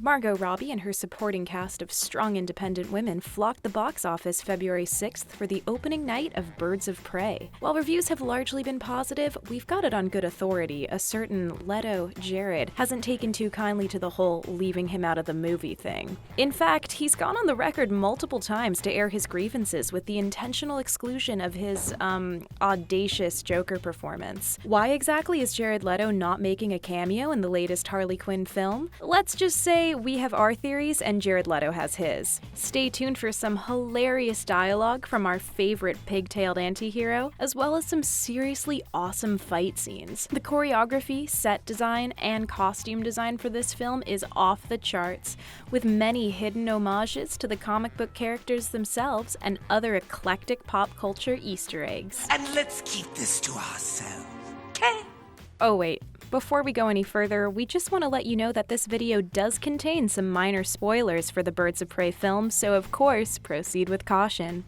Margot Robbie and her supporting cast of strong independent women flocked the box office February 6th for the opening night of Birds of Prey. While reviews have largely been positive, we've got it on good authority a certain Leto, Jared, hasn't taken too kindly to the whole leaving him out of the movie thing. In fact, he's gone on the record multiple times to air his grievances with the intentional exclusion of his, audacious Joker performance. Why exactly is Jared Leto not making a cameo in the latest Harley Quinn film? Let's just say we have our theories and Jared Leto has his. Stay tuned for some hilarious dialogue from our favorite pigtailed anti-hero, as well as some seriously awesome fight scenes. The choreography, set design, and costume design for this film is off the charts, with many hidden homages to the comic book characters themselves and other eclectic pop culture Easter eggs. And let's keep this to ourselves, okay? Oh wait, before we go any further, we just want to let you know that this video does contain some minor spoilers for the Birds of Prey film, so of course, proceed with caution.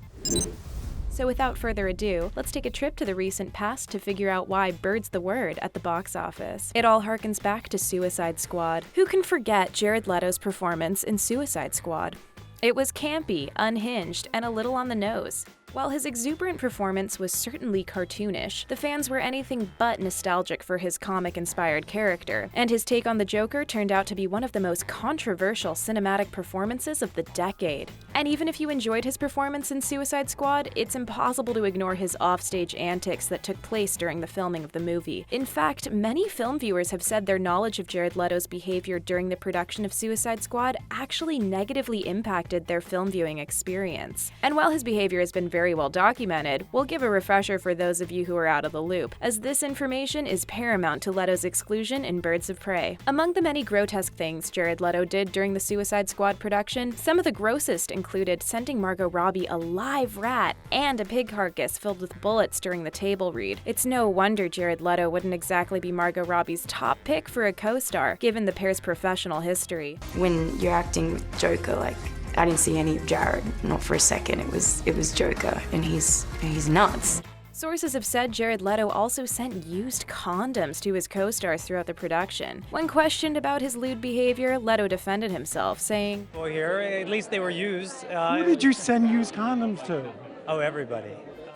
So without further ado, let's take a trip to the recent past to figure out why bird's the word at the box office. It all harkens back to Suicide Squad. Who can forget Jared Leto's performance in Suicide Squad? It was campy, unhinged, and a little on the nose. While his exuberant performance was certainly cartoonish, the fans were anything but nostalgic for his comic-inspired character, and his take on the Joker turned out to be one of the most controversial cinematic performances of the decade. And even if you enjoyed his performance in Suicide Squad, it's impossible to ignore his offstage antics that took place during the filming of the movie. In fact, many film viewers have said their knowledge of Jared Leto's behavior during the production of Suicide Squad actually negatively impacted their film viewing experience. And while his behavior has been very well documented, we'll give a refresher for those of you who are out of the loop, as this information is paramount to Leto's exclusion in Birds of Prey. Among the many grotesque things Jared Leto did during the Suicide Squad production, some of the grossest included sending Margot Robbie a live rat and a pig carcass filled with bullets during the table read. It's no wonder Jared Leto wouldn't exactly be Margot Robbie's top pick for a co-star, given the pair's professional history. When you're acting with Joker, I didn't see any of Jared, not for a second. It was Joker, and he's nuts. Sources have said Jared Leto also sent used condoms to his co-stars throughout the production. When questioned about his lewd behavior, Leto defended himself, saying, Well, here, at least they were used. Who did you send used condoms to? Oh, everybody.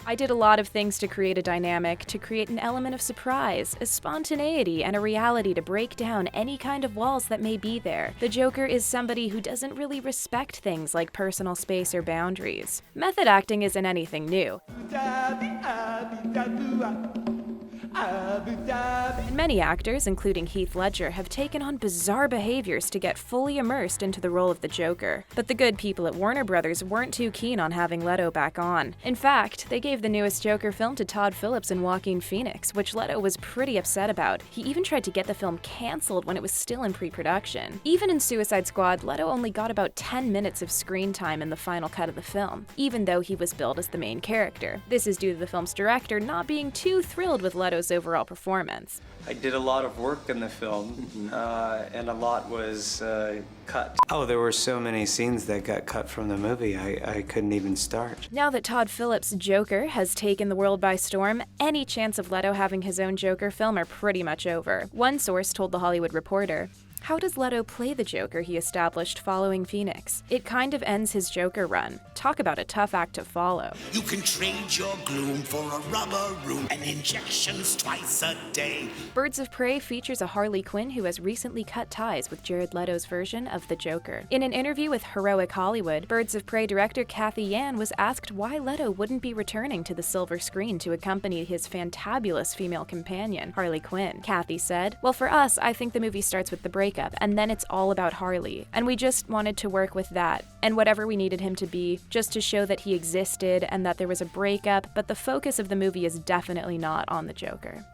I did a lot of things to create a dynamic, to create an element of surprise, a spontaneity, and a reality to break down any kind of walls that may be there. The Joker is somebody who doesn't really respect things like personal space or boundaries. Method acting isn't anything new. Many actors, including Heath Ledger, have taken on bizarre behaviors to get fully immersed into the role of the Joker. But the good people at Warner Brothers weren't too keen on having Leto back on. In fact, they gave the newest Joker film to Todd Phillips and Joaquin Phoenix, which Leto was pretty upset about. He even tried to get the film canceled when it was still in pre-production. Even in Suicide Squad, Leto only got about 10 minutes of screen time in the final cut of the film, even though he was billed as the main character. This is due to the film's director not being too thrilled with Leto's overall performance. I did a lot of work in the film, and a lot was cut. Oh, there were so many scenes that got cut from the movie, I couldn't even start. Now that Todd Phillips' Joker has taken the world by storm, any chance of Leto having his own Joker film are pretty much over. One source told The Hollywood Reporter, "How does Leto play the Joker he established following Phoenix? It kind of ends his Joker run. Talk about a tough act to follow." You can trade your gloom for a rubber room and injections twice a day. Birds of Prey features a Harley Quinn who has recently cut ties with Jared Leto's version of the Joker. In an interview with Heroic Hollywood, Birds of Prey director Cathy Yan was asked why Leto wouldn't be returning to the silver screen to accompany his fantabulous female companion, Harley Quinn. Cathy said, "Well, for us, I think the movie starts with the breakup, and then it's all about Harley. And we just wanted to work with that, and whatever we needed him to be, just to show that he existed and that there was a breakup, but the focus of the movie is definitely not on the Joker."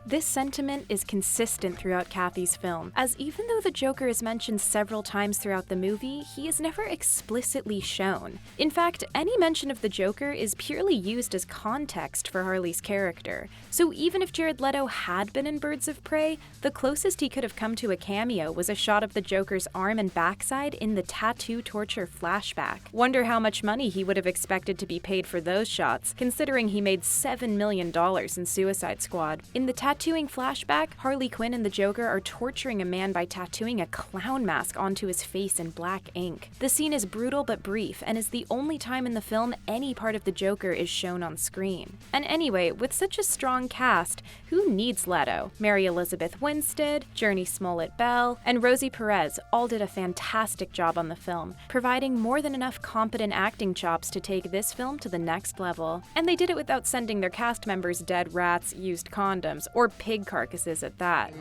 This sentiment is consistent throughout Cathy's film, as even though the Joker is mentioned several times throughout the movie, he is never explicitly shown. In fact, any mention of the Joker is purely used as context for Harley's character. So even if Jared Leto had been in Birds of Prey, the closest he could have come to a cameo was a shot of the Joker's arm and backside in the tattoo torture flashback. Wonder how much money he would have expected to be paid for those shots, considering he made $7 million in Suicide Squad. In the Tattooing flashback, Harley Quinn and the Joker are torturing a man by tattooing a clown mask onto his face in black ink. The scene is brutal but brief and is the only time in the film any part of the Joker is shown on screen. And anyway, with such a strong cast, who needs Leto? Mary Elizabeth Winstead, Journey Smollett-Bell, and Rosie Perez all did a fantastic job on the film, providing more than enough competent acting chops to take this film to the next level. And they did it without sending their cast members dead rats, used condoms, or pig carcasses at that.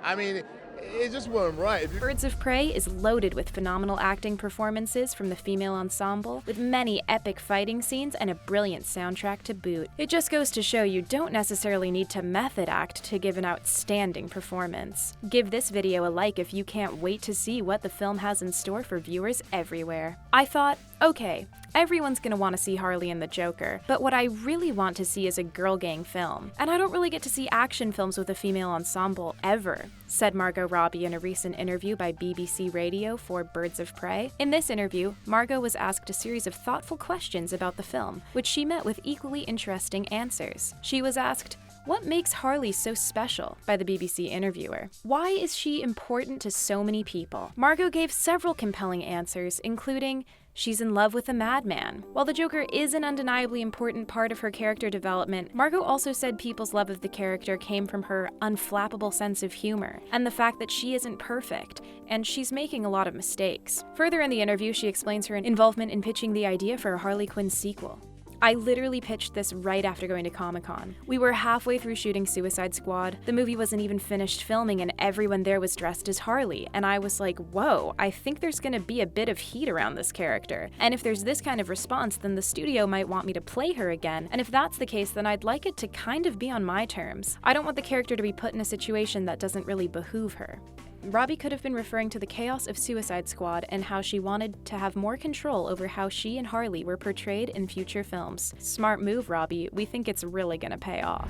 I mean, it just wasn't right. Birds of Prey is loaded with phenomenal acting performances from the female ensemble, with many epic fighting scenes and a brilliant soundtrack to boot. It just goes to show you don't necessarily need to method act to give an outstanding performance. Give this video a like if you can't wait to see what the film has in store for viewers everywhere. I thought, okay, everyone's gonna want to see Harley and the Joker, but what I really want to see is a girl gang film. And I don't really get to see action films with a female ensemble ever, said Margot Robbie in a recent interview by BBC Radio for Birds of Prey. In this interview, Margot was asked a series of thoughtful questions about the film, which she met with equally interesting answers. She was asked, "What makes Harley so special?" by the BBC interviewer. "Why is she important to so many people?" Margot gave several compelling answers, including, she's in love with a madman. While the Joker is an undeniably important part of her character development, Margot also said people's love of the character came from her unflappable sense of humor, and the fact that she isn't perfect, and she's making a lot of mistakes. Further in the interview, she explains her involvement in pitching the idea for a Harley Quinn sequel. "I literally pitched this right after going to Comic-Con. We were halfway through shooting Suicide Squad, the movie wasn't even finished filming and everyone there was dressed as Harley, and I was like, whoa, I think there's gonna be a bit of heat around this character. And if there's this kind of response, then the studio might want me to play her again, and if that's the case, then I'd like it to kind of be on my terms. I don't want the character to be put in a situation that doesn't really behoove her." Robbie could have been referring to the chaos of Suicide Squad and how she wanted to have more control over how she and Harley were portrayed in future films. Smart move, Robbie. We think it's really gonna pay off.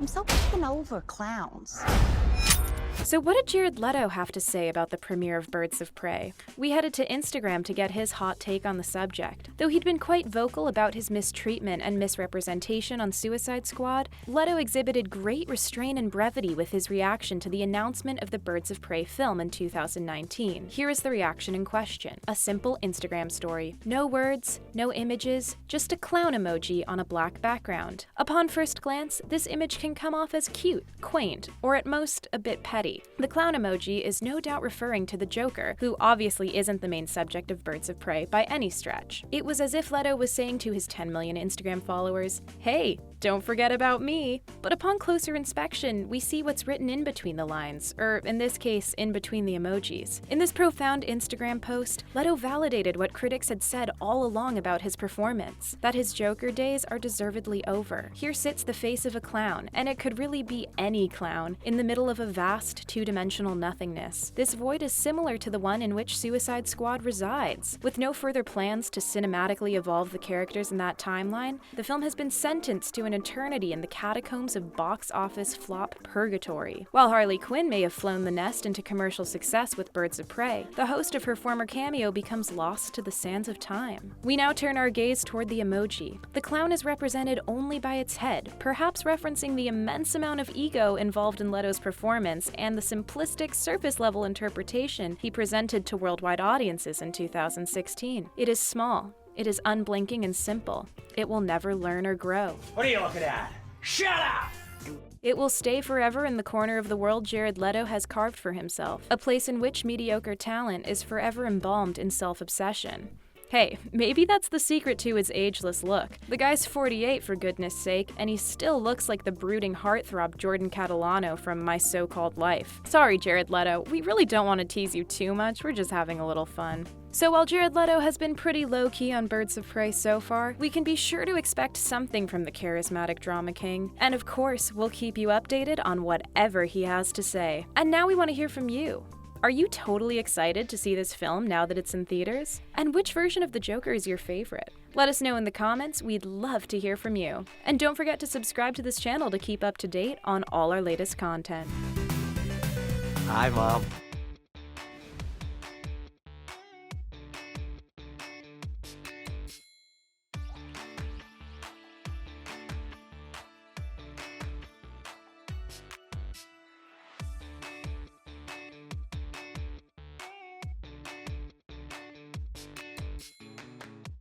I'm so fucking over clowns. So what did Jared Leto have to say about the premiere of Birds of Prey? We headed to Instagram to get his hot take on the subject. Though he'd been quite vocal about his mistreatment and misrepresentation on Suicide Squad, Leto exhibited great restraint and brevity with his reaction to the announcement of the Birds of Prey film in 2019. Here is the reaction in question. A simple Instagram story. No words, no images, just a clown emoji on a black background. Upon first glance, this image can come off as cute, quaint, or at most a bit petty. The clown emoji is no doubt referring to the Joker, who obviously isn't the main subject of Birds of Prey by any stretch. It was as if Leto was saying to his 10 million Instagram followers, "Hey, don't forget about me." But upon closer inspection, we see what's written in between the lines, or in this case, in between the emojis. In this profound Instagram post, Leto validated what critics had said all along about his performance, that his Joker days are deservedly over. Here sits the face of a clown, and it could really be any clown, in the middle of a vast two-dimensional nothingness. This void is similar to the one in which Suicide Squad resides. With no further plans to cinematically evolve the characters in that timeline, the film has been sentenced to an eternity in the catacombs of box office flop purgatory. While Harley Quinn may have flown the nest into commercial success with Birds of Prey, the host of her former cameo becomes lost to the sands of time. We now turn our gaze toward the emoji. The clown is represented only by its head, perhaps referencing the immense amount of ego involved in Leto's performance and the simplistic surface-level interpretation he presented to worldwide audiences in 2016. It is small, it is unblinking and simple. It will never learn or grow. What are you looking at? Shut up! It will stay forever in the corner of the world Jared Leto has carved for himself, a place in which mediocre talent is forever embalmed in self-obsession. Hey, maybe that's the secret to his ageless look. The guy's 48 for goodness sake, and he still looks like the brooding heartthrob Jordan Catalano from My So-Called Life. Sorry, Jared Leto, we really don't want to tease you too much, we're just having a little fun. So while Jared Leto has been pretty low-key on Birds of Prey so far, we can be sure to expect something from the charismatic drama king. And of course, we'll keep you updated on whatever he has to say. And now we want to hear from you. Are you totally excited to see this film now that it's in theaters? And which version of the Joker is your favorite? Let us know in the comments, we'd love to hear from you. And don't forget to subscribe to this channel to keep up to date on all our latest content. Hi, Mom.